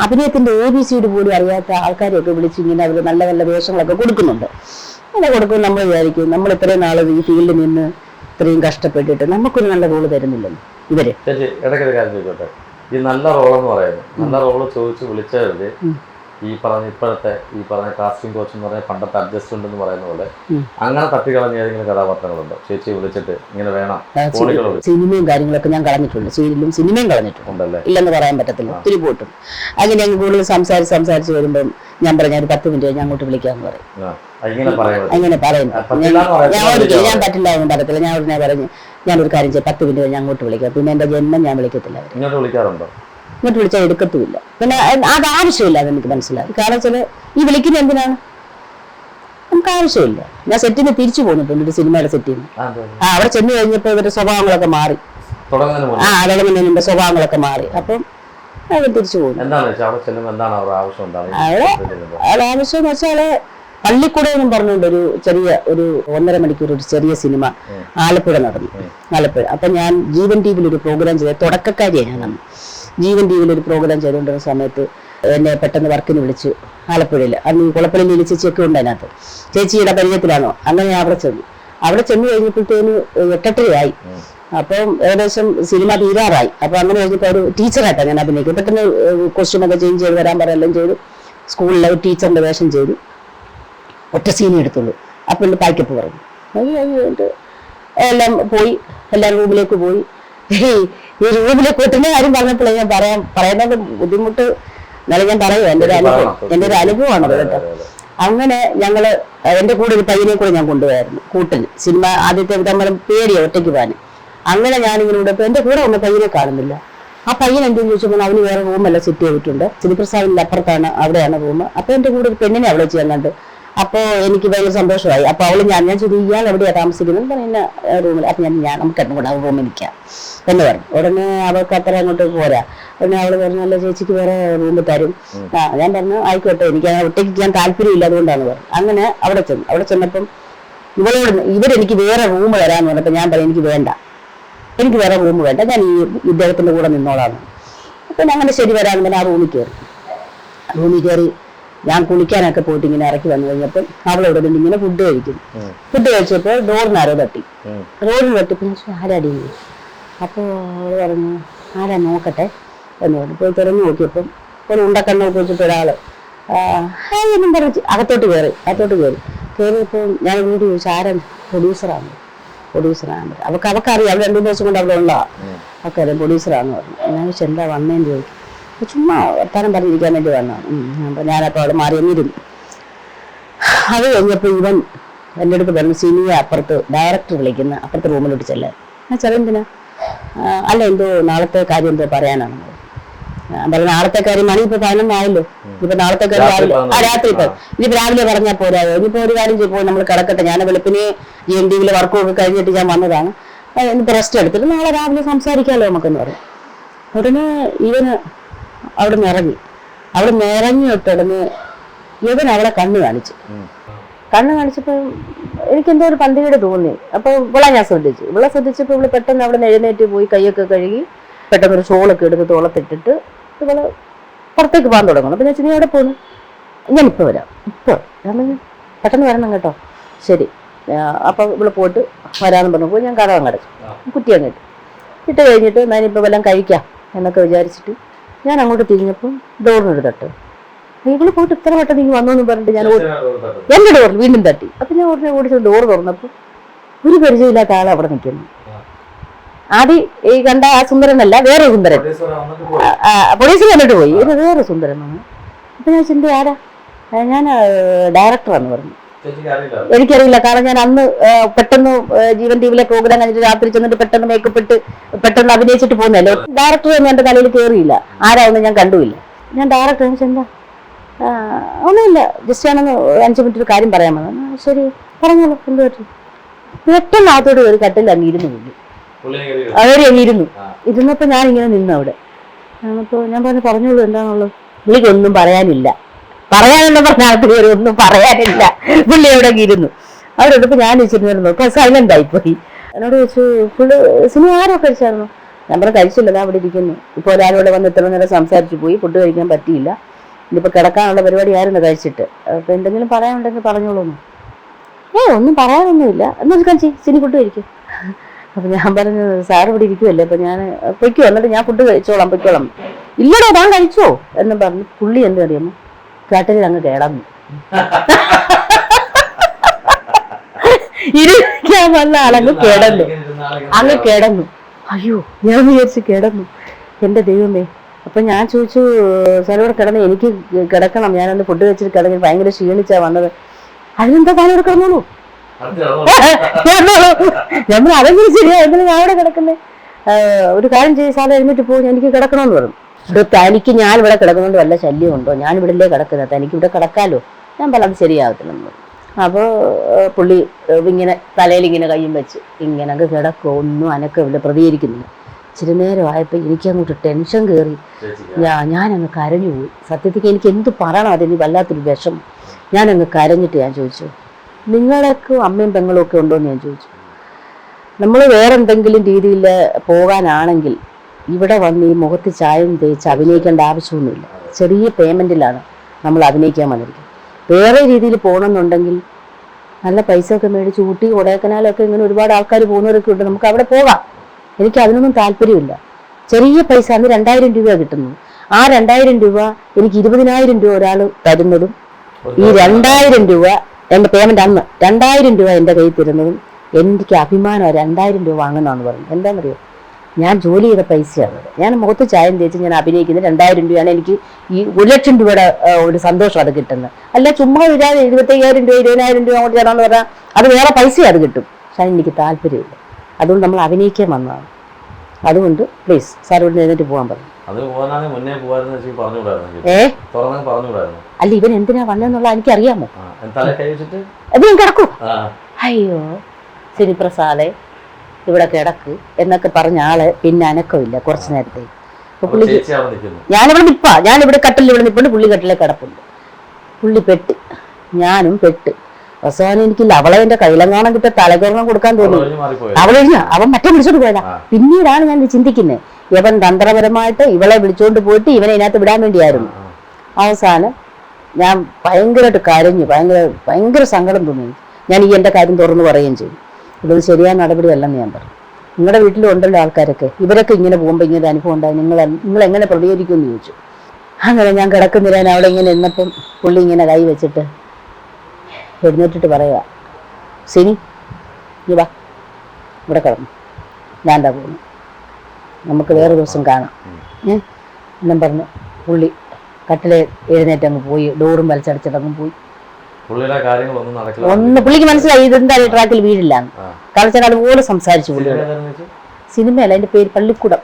അഭിനയത്തിന്റെ ABCD പോലും അറിയാത്ത ആൾക്കാരെയൊക്കെ വിളിച്ച് ഇങ്ങനെ അവർ നല്ല നല്ല വേഷങ്ങളൊക്കെ കൊടുക്കുന്നുണ്ട്. അങ്ങനെ കൊടുക്കും. നമ്മൾ വിചാരിക്കും നമ്മൾ ഇത്രയും നാൾ ഈ ഫീൽഡിൽ നിന്ന് ഇത്രയും കഷ്ടപ്പെട്ടിട്ട് നമുക്കൊരു നല്ല റോള് തരുന്നില്ലല്ലോ ഇവര്. ഇടയ്ക്കൊരു കാര്യം ചോദിച്ചോട്ടെ, ഈ നല്ല റോളെന്ന് പറയുന്നത് നല്ല റോള് ചോദിച്ച് വിളിച്ചവര് ഇപ്പോഴത്തെ കാസ്റ്റിംഗ് കോച്ച് എന്ന് പറഞ്ഞാൽ പണ്ടത്തെ അഡ്ജസ്റ്റ്മെന്റ് എന്ന് പറയുന്ന പോലെ അങ്ങനെ തട്ടിക്കളഞ്ഞ ഏതെങ്കിലും കഥാപാത്രങ്ങളുണ്ടോ? ചേച്ചി വിളിച്ചിട്ട് ഇങ്ങനെ വേണം? സിനിമയും കാര്യങ്ങളൊക്കെ ഞാൻ കളഞ്ഞിട്ടുണ്ട്, സീരിയലും സിനിമയും കളഞ്ഞിട്ടുണ്ടല്ലേ, ഇല്ലെന്ന് പറയാൻ പറ്റത്തില്ല. ഒത്തിരി പോയിട്ടും അങ്ങനെ ഞങ്ങൾ കൂടുതൽ സംസാരിച്ച് വരുമ്പം ഞാൻ പറഞ്ഞ ഒരു 10 മിനിറ്റ് ഞാൻ അങ്ങോട്ട് വിളിക്കാന്ന് പറയും. അങ്ങനെ പറയുന്നു. ഞാൻ പറ്റില്ല ഒന്നും പറയത്തില്ല. ഞാൻ ഉടനെ പറഞ്ഞു ഞാനൊരു കാര്യം ചെയ്യാം, 10 മിനിറ്റ് ഞാൻ അങ്ങോട്ട് വിളിക്കാം. പിന്നെ എന്റെ ജന്മം ഞാൻ വിളിക്കത്തില്ല. ഇങ്ങോട്ട് വിളിക്കാറുണ്ടോ? ഇങ്ങോട്ട് വിളിച്ചാൽ എടുക്കത്തുമില്ല. പിന്നെ അത് ആവശ്യമില്ല, അതെനിക്ക് മനസ്സിലായി. കാരണം വെച്ചാൽ ഈ വിളിക്കുന്ന എന്തിനാണ്? നമുക്ക് ആവശ്യമില്ല. ഞാൻ സെറ്റിൽ നിന്ന് തിരിച്ചു പോന്നിട്ടുണ്ട്, ഒരു സിനിമയുടെ സെറ്റിൽ നിന്ന്. അവിടെ ചെന്ന് കഴിഞ്ഞപ്പോൾ ഇവരുടെ സ്വഭാവങ്ങളൊക്കെ മാറി. തുടങ്ങുന്നതിന്റെ സ്വഭാവങ്ങളൊക്കെ മാറി. അപ്പം അവർ തിരിച്ചു പോകും. അവിടെ ആവശ്യം എന്ന് വെച്ചാല് പള്ളിക്കൂട എന്നും പറഞ്ഞുകൊണ്ട് ഒരു 1.5 മണിക്കൂർ ഒരു ചെറിയ സിനിമ ആലപ്പുഴ നടന്നു. ആലപ്പുഴ. അപ്പൊ ഞാൻ ജീവൻ ടിവിയിൽ ഒരു പ്രോഗ്രാം ചെയ്ത തുടക്കക്കാരിയാണ് ഞാൻ. അന്ന് ജീവൻ ടിവിയിൽ ഒരു പ്രോഗ്രാം ചെയ്തുകൊണ്ടിരുന്ന സമയത്ത് എന്നെ പെട്ടെന്ന് വർക്കിന് വിളിച്ചു ആലപ്പുഴയിൽ. അന്ന് കുളപ്പള്ളി നീലി ചേച്ചിയൊക്കെ ഉണ്ട് അതിനകത്ത്. ചേച്ചിയുടെ പരിചയത്തിലാണോ? അങ്ങനെ ഞാൻ അവിടെ ചെന്ന് കഴിഞ്ഞപ്പോഴത്തേന് 8:30 അപ്പം ഏകദേശം സിനിമ തീരാറായി. അപ്പൊ അങ്ങനെ കഴിഞ്ഞപ്പോൾ ഒരു ടീച്ചറായിട്ടാണ് ഞാൻ അഭിനയിക്കും. പെട്ടെന്ന് കോസ്റ്റ്യൂമൊക്കെ ചേഞ്ച് ചെയ്ത് വരാൻ പറയെല്ലാം ചെയ്തു. സ്കൂളിലെ ഒരു ടീച്ചറിന്റെ വേഷം ചെയ്തു. ഒറ്റ സീനേ എടുത്തുള്ളൂ. അപ്പം പായ്ക്കപ്പ് പറഞ്ഞു. അത് കഴിഞ്ഞിട്ട് എല്ലാം പോയി, എല്ലാം റൂമിലേക്ക് പോയി. ഈ റൂമിലേക്ക് ഒട്ടുന്ന കാര്യം പറഞ്ഞപ്പോഴേ ഞാൻ പറയുന്നത് ബുദ്ധിമുട്ട് എന്നാലും ഞാൻ പറയും. എൻ്റെ ഒരു അനുഭവമാണ് കേട്ടോ. അങ്ങനെ ഞങ്ങള് എൻ്റെ കൂടെ ഒരു പയ്യനെ കൂടെ ഞാൻ കൊണ്ടുപോയായിരുന്നു കൂട്ടിന്. സിനിമ ആദ്യത്തെ നമ്മൾ പേടിയോ ഒറ്റയ്ക്ക് പോകാൻ. അങ്ങനെ ഞാനിങ്ങനെ ഇവിടെ എൻ്റെ കൂടെ വന്ന പയ്യനെ കാണുന്നില്ല. ആ പയ്യൻ എന്തെന്ന് ചോദിച്ചപ്പോൾ അവന് വേറെ റൂമെല്ലാം സെറ്റ് ചെയ്തിട്ടുണ്ട്. ശ്രീപ്രസാദിന്റെ അപ്പുറത്താണ്, അവിടെയാണ് റൂം. അപ്പൊ എൻ്റെ കൂടെ ഒരു പെണ്ണിനെ അവിടെ ചെയ്യാൻ കണ്ട്. അപ്പോൾ എനിക്ക് ഭയങ്കര സന്തോഷമായി. അപ്പൊ അവള് ഞാൻ ചോദിച്ചു ഇയാൾ എവിടെയാണ് താമസിക്കുന്നത്? പറയുന്ന റൂമിൽ. അപ്പൊ ഞാൻ നമുക്ക് എന്നും കൂടെ ആ റൂമിൽ നിൽക്കാം എന്ന് പറഞ്ഞു. ഉടനെ അവൾക്ക് അത്ര അങ്ങോട്ട് പോരാ. ഉടനെ അവള് പറഞ്ഞു അല്ല ചേച്ചിക്ക് വേറെ റൂമിൽ തരും. ഞാൻ പറഞ്ഞു ആയിക്കോട്ടെ, എനിക്ക് ഒറ്റയ്ക്ക് ഞാൻ താല്പര്യമില്ല, അതുകൊണ്ടാണ് പറഞ്ഞു. അങ്ങനെ അവിടെ ചെന്നപ്പം ഇവരെനിക്ക് വേറെ റൂം തരാന്ന് പറഞ്ഞപ്പോ ഞാൻ പറഞ്ഞു എനിക്ക് വേണ്ട, എനിക്ക് വേറെ റൂം വേണ്ട, ഞാൻ ഇദ്ദേഹത്തിന്റെ കൂടെ നിന്നോളാന്ന്. അപ്പൊ അങ്ങനെ ശരി വരാന്ന് പറഞ്ഞാൽ ആ റൂമിൽ കയറി ഞാൻ കുളിക്കാനൊക്കെ പോയിട്ട് ഇങ്ങനെ ഇറക്കി വന്നു കഴിഞ്ഞപ്പോൾ അവളവിടെ നിന്ന് ഇങ്ങനെ ഫുഡ് കഴിച്ചപ്പോൾ ഡോറിനാരോ തട്ടി. ഡോറിന് തട്ടിപ്പോൾ ഞാൻ ആരാടി? അപ്പോൾ അവള് പറഞ്ഞു ആരാ നോക്കട്ടെ എന്ന് പറഞ്ഞു. പോയി തുറന്നു നോക്കിയപ്പം ഒരു ഉണ്ടക്കണ്ണൊക്കെ വെച്ചിട്ട് ഒരാള് എന്നും പറഞ്ഞു അകത്തോട്ട് കയറിയപ്പോൾ ഞാൻ വീട് ചോദിച്ചു ആരാ? പ്രൊഡ്യൂസറാണ്. അവക്കറിയാം, അവൾ 2 ദിവസം കൊണ്ട് അവിടെ ഉള്ളതാ. അവക്കറിയാം പ്രൊഡ്യൂസറാന്ന് പറഞ്ഞു. ഞാൻ ചോദിച്ചു എന്താ വന്നേന്ന് ചോദിച്ചു. ചുമ്മാ വർത്താനം പറഞ്ഞിരിക്കാൻ വേണ്ടി വന്നതാണ്. ഞാനപ്പോൾ അവിടെ മാറി വന്നിരുന്നു. അത് കഴിഞ്ഞപ്പോൾ ഇവൻ എൻ്റെ അടുത്ത് പറഞ്ഞു സിനിമ അപ്പുറത്ത് ഡയറക്ടർ വിളിക്കുന്ന അപ്പുറത്തെ റൂമിലോട്ട് ചെല്ലാൻ. ഞാൻ ചെറുതിനാ അല്ല എന്തോ നാളത്തെ കാര്യം എന്തോ പറയാനാണ്. ഞാൻ പറഞ്ഞു നാളത്തെ കാര്യം മണി ഇപ്പൊ 11 ആയല്ലോ. ഇപ്പൊ നാളത്തെ കാര്യം രാത്രി ഇപ്പൊ ഇനിയിപ്പോ രാവിലെ പറഞ്ഞാൽ പോരായോ? ഇനിയിപ്പോ ഒരു കാര്യം ചെയ്യപ്പോൾ നമ്മൾ കിടക്കട്ടെ. ഞാൻ വെളുപ്പിന് GNTV വർക്കൊക്കെ കഴിഞ്ഞിട്ട് ഞാൻ വന്നതാണ്. ഇന്നിപ്പോ റെസ്റ്റ് എടുത്തിട്ട് നാളെ രാവിലെ സംസാരിക്കാമല്ലോ നമുക്കെന്ന് പറയും. ഉടനെ ഇവന് അവിടെ നിന്ന് ഇറങ്ങിയിട്ടിടന്ന് ഇവൻ അവിടെ കണ്ണ് കാണിച്ചപ്പോൾ എനിക്കെന്തോ ഒരു പന്തികേട് തോന്നി. അപ്പോൾ ഇവളെ ഞാൻ ശ്രദ്ധിച്ചപ്പോൾ ഇവള് പെട്ടെന്ന് അവിടെ നിന്ന് എഴുന്നേറ്റ് പോയി കൈയൊക്കെ കഴുകി പെട്ടെന്നൊരു ഷോളൊക്കെ എടുത്ത് തോളത്തിട്ടിട്ട് ഇവള് പുറത്തേക്ക് പോകാൻ തുടങ്ങണം. അപ്പം ഞാൻ നീ അവിടെ പോകുന്നു? ഞാനിപ്പോൾ വരാം. ഞാൻ പെട്ടെന്ന് വരണം കേട്ടോ. ശരി. അപ്പം ഇവള് പോയിട്ട് വരാമെന്ന് പറഞ്ഞപ്പോൾ ഞാൻ കഥ അങ്ങടച്ചു, കുറ്റി അങ്ങിട്ട് ഇട്ട് കഴിഞ്ഞിട്ട് ഞാനിപ്പോൾ വല്ലതും കഴിക്കാം എന്നൊക്കെ വിചാരിച്ചിട്ട് ഞാൻ അങ്ങോട്ട് തിരിഞ്ഞപ്പോൾ ഡോറിനൊരു തട്ട്. ഇവള് പോയിട്ട് ഇത്ര പെട്ടെന്ന് നീ വന്നോന്ന് പറഞ്ഞിട്ട് ഞാൻ എൻ്റെ ഡോറിൽ വീണ്ടും തട്ടി. അപ്പം ഞാൻ ഉടനെ ഓടിച്ച് ഡോർ തുറന്നപ്പോൾ ഒരു പരിചയമില്ലാത്ത ആൾ അവിടെ നിൽക്കുന്നു. ആദ്യം ഈ കണ്ട ആ സുന്ദരനല്ല, വേറെ സുന്ദരൻ. പോലീസ് വന്നിട്ട് പോയി. ഇത് വേറെ സുന്ദരനാണ്. അപ്പൊ ഞാൻ ചിന്ത ആരാ? ഞാൻ ഡയറക്ടറാന്ന് പറഞ്ഞു. എനിക്കറിയില്ല. കാരണം ഞാൻ അന്ന് പെട്ടെന്ന് ജീവൻ ടിവിയിലെ പ്രോഗ്രാം കഴിഞ്ഞിട്ട് രാത്രി ചെന്നിട്ട് പെട്ടെന്ന് മേക്കപ്പ് ഇട്ട് പെട്ടെന്ന് അഭിനയിച്ചിട്ട് പോകുന്നല്ലോ. ഡയറക്ടർ ഒന്നും എന്റെ തലയിൽ കയറിയില്ല. ആരാവൊന്നും ഞാൻ കണ്ടുമില്ല. ഞാൻ ഡയറക്ടർ എന്താ ഒന്നുമില്ല, ജസ്റ്റ് ഞാനൊന്ന് 5 മിനിറ്റ് ഒരു കാര്യം പറയാൻ പറഞ്ഞു. ശരി പറഞ്ഞോളൂ, എന്ത് പറ്റും? പെട്ടെന്ന് അകത്തോട്ട് ഒരു കട്ടിൽ അങ്ങിരുന്നു ഇരുന്നപ്പോ ഞാൻ ഇങ്ങനെ നിന്നു അവിടെ. അപ്പോൾ ഞാൻ പറഞ്ഞോളൂ എന്താണുള്ളത്. പുള്ളിക്കൊന്നും പറയാനില്ല. ഒന്നും പറയാനില്ല. പുള്ളി അവിടെ ഇരുന്നു. അവിടെ ഇട്ടപ്പോൾ ഞാൻ വെച്ചിരുന്നു നോക്കാം സൈലന്റ് ആയിപ്പോയി. എന്നോട് ചോദിച്ചു പുള്ളി സിനിമ ആരോ കഴിച്ചായിരുന്നു? ഞാൻ പറഞ്ഞു കഴിച്ചില്ല, അവിടെ ഇരിക്കുന്നു. ഇപ്പോൾ ഒരാളോട് വന്ന് ഇത്ര നേരം സംസാരിച്ചു പോയി, ഫുഡ് കഴിക്കാൻ പറ്റിയില്ല, ഇനിയിപ്പോൾ കിടക്കാനുള്ള പരിപാടി ആയിരുന്നു കഴിച്ചിട്ട്. അപ്പോൾ എന്തെങ്കിലും പറയാനുണ്ടെങ്കിൽ പറഞ്ഞോളൂന്ന്. ഒന്നും പറയാനൊന്നുമില്ല, എന്നാൽ കഴിച്ച് സിനി ഫുഡ് കഴിക്കും. അപ്പം ഞാൻ പറഞ്ഞു സാർ ഇവിടെ ഇരിക്കുമല്ലേ, അപ്പം ഞാൻ പൊയ്ക്കോ, എന്നിട്ട് ഞാൻ ഫുഡ് കഴിച്ചോളാം, പൊയ്ക്കോളാം. ഇല്ലടോ താൻ കഴിച്ചോ എന്ന് പറഞ്ഞു. പുള്ളി എന്ത് അറിയാമോ, കാട്ടിൽ അങ്ങ് കിടന്നു. ഇരിക്കാൻ വന്ന ആളങ്ങ് കിടന്നു. അയ്യോ, ഞാൻ വിചാരിച്ച് കിടന്നു, എൻ്റെ ദൈവമേ. അപ്പം ഞാൻ ചോദിച്ചു സാറിവിടെ കിടന്ന്, എനിക്ക് കിടക്കണം, ഞാനൊന്ന് ഫുഡ് വെച്ചിട്ട് കിടന്ന് ഭയങ്കര ക്ഷീണിച്ചാ വന്നത്. അതിനെന്താ താനോട് കിടന്നോളൂ, നമ്മൾ അതെങ്കിലും ശരിയാ, എന്തിനാ ഞാൻ ഇവിടെ കിടക്കുന്നേ, ഒരു കാര്യം ചെയ്ത് സാറ് എഴുന്നേറ്റ് പോകും, എനിക്ക് കിടക്കണമെന്ന് പറഞ്ഞു. തനിക്ക് ഞാൻ ഇവിടെ കിടക്കുന്നതുകൊണ്ട് വല്ല ശല്യമുണ്ടോ, ഞാൻ ഇവിടെയല്ലേ കിടക്കുന്നത്, തനിക്ക് ഇവിടെ കിടക്കാലോ. ഞാൻ പറഞ്ഞു അത് ശരിയാവത്തില്ലെന്ന് പറഞ്ഞു. അപ്പോൾ പുള്ളി ഇങ്ങനെ തലയിൽ ഇങ്ങനെ കയ്യും വെച്ച് ഇങ്ങനെ അങ്ങ് കിടക്കുക, ഒന്നും അനക്കമില്ല, പ്രതികരിക്കുന്നില്ല. ഇച്ചിരി നേരമായപ്പോൾ എനിക്കങ്ങോട്ട് ടെൻഷൻ കയറി, ഞാനങ്ങ് കരഞ്ഞു പോയി. സത്യത്തിൽ എനിക്ക് എന്ത് പറയണം, അതിന് വല്ലാത്തൊരു വിഷമം. ഞാനങ്ങ് കരഞ്ഞിട്ട് ഞാൻ ചോദിച്ചു, നിങ്ങളൊക്കെ അമ്മയും പെങ്ങളും ഒക്കെ ഉണ്ടോയെന്ന് ഞാൻ ചോദിച്ചു. നമ്മൾ വേറെന്തെങ്കിലും രീതിയിൽ പോകാനാണെങ്കിൽ ഇവിടെ വന്ന് ഈ മുഖത്ത് ചായം തേച്ച് അഭിനയിക്കേണ്ട ആവശ്യമൊന്നുമില്ല. ചെറിയ പേയ്മെൻറ്റിലാണ് നമ്മൾ അഭിനയിക്കാൻ വന്നിരിക്കുന്നത്. വേറെ രീതിയിൽ പോകണമെന്നുണ്ടെങ്കിൽ നല്ല പൈസ ഒക്കെ മേടിച്ച് ഊട്ടി കൊടൈക്കനാലൊക്കെ ഇങ്ങനെ ഒരുപാട് ആൾക്കാർ പോകുന്നവരൊക്കെ ഉണ്ട്, നമുക്ക് അവിടെ പോകാം. എനിക്ക് അതിനൊന്നും താല്പര്യമില്ല. ചെറിയ പൈസ, അന്ന് 2000 രൂപ കിട്ടുന്നു. ആ 2000 രൂപ എനിക്ക് 20,000 രൂപ ഒരാൾ തരുന്നതും, ഈ 2000 രൂപ എൻ്റെ പേയ്മെൻറ്റ് അന്ന് 2000 രൂപ എൻ്റെ കയ്യിൽ തരുന്നതും എനിക്ക് അഭിമാനം. 2000 രൂപ വാങ്ങുന്നതെന്ന് പറഞ്ഞു. എന്താണെന്നറിയോ, ഞാൻ ജോലി ചെയ്ത പൈസയാണ്. ഞാൻ മുഖത്ത് ചായം തേച്ച് ഞാൻ അഭിനയിക്കുന്നത് 2000 രൂപയാണ്. എനിക്ക് ഈ 1,00,000 രൂപയുടെ ഒരു സന്തോഷം അത് കിട്ടുന്നത്. അല്ല ചുമ്മാ വിചാരം 25,000 രൂപ 20,000 രൂപ അങ്ങോട്ട് തരാമെന്ന് പറഞ്ഞാൽ അത് വേറെ പൈസ അത് കിട്ടും. പക്ഷെ എനിക്ക് താല്പര്യമില്ല. അതുകൊണ്ട് നമ്മൾ അഭിനയിക്കാൻ വന്നതാണ്. അതുകൊണ്ട് പ്ലീസ് സാർ ഇവിടെ എഴുന്നേറ്റ് പോകാൻ പറഞ്ഞു. അല്ല ഇവൻ എന്തിനാ വന്നെന്നുള്ള എനിക്കറിയാമോ, അത് ഞാൻ കിടക്കൂ. അയ്യോ ശനിപ്രസാദേ ഇവിടെ കിടക്ക് എന്നൊക്കെ പറഞ്ഞ ആള് പിന്നെ അനക്കമില്ല കുറച്ചു നേരത്തേക്ക്. അപ്പൊ പുള്ളിക്ക് ഞാനിവിടെ നിൽപ്പാ, ഞാനിവിടെ കട്ടിലിൽ ഇവിടെ നിൽപ്പുണ്ട്, പുള്ളി കട്ടിലെ കിടപ്പുണ്ട്. പുള്ളി പെട്ട്, ഞാനും പെട്ട്. അവസാനം എനിക്കില്ല, അവളെ എന്റെ കയ്യിലെങ്ങാണം കിട്ടിയ തലകറങ്ങം കൊടുക്കാൻ തോന്നി. അവളൊഴിഞ്ഞ അവൻ മറ്റേ വിളിച്ചോണ്ട് പോയതാ. പിന്നീടാണ് ഞാൻ ചിന്തിക്കുന്നത്, ഇവൻ തന്ത്രപരമായിട്ട് ഇവളെ വിളിച്ചോണ്ട് പോയിട്ട് ഇവനെ ഇതിനകത്ത് വിടാൻ വേണ്ടിയായിരുന്നു. അവസാനം ഞാൻ ഭയങ്കരമായിട്ട് കരഞ്ഞു, ഭയങ്കര സങ്കടം തോന്നി. ഞാൻ ഈ എൻ്റെ കാര്യം തുറന്നു പറയുകയും ചെയ്തു. ഇതൊരു ശരിയായ നടപടിയല്ലെന്ന് ഞാൻ പറഞ്ഞു. നിങ്ങളുടെ വീട്ടിലും ഉണ്ടല്ലോ ആൾക്കാരൊക്കെ, ഇവരൊക്കെ ഇങ്ങനെ പോകുമ്പോൾ ഇങ്ങനെ അനുഭവം ഉണ്ടായി, നിങ്ങൾ എങ്ങനെ പ്രതികരിക്കുമെന്ന് ചോദിച്ചു. അങ്ങനെ ഞാൻ കിടക്കുന്നില്ല, ഞാൻ അവിടെ ഇങ്ങനെ നിന്നപ്പം പുള്ളി ഇങ്ങനെ കൈ വെച്ചിട്ട് എഴുന്നേറ്റിട്ട് പറയുക, സിനി നീ വാ ഇവിടെ കിടന്നു, ഞാൻ എന്താ പോകുന്നു, നമുക്ക് വേറെ ദിവസം കാണാം എന്നും പറഞ്ഞ് പുള്ളി കട്ടിലെ എഴുന്നേറ്റ് അങ്ങ് പോയി. ഡോറും വലിച്ചടച്ചിട്ടങ്ങ് പോയി. പുള്ളിക്ക് മനസ്സിലായി ഇതെന്തായാലും ട്രാക്കിൽ വീഴില്ലാന്ന്. കാരണം അതുപോലെ സംസാരിച്ചു പുള്ളിയോട്. സിനിമയല്ല, അതിന്റെ പേര് പള്ളിക്കൂടം.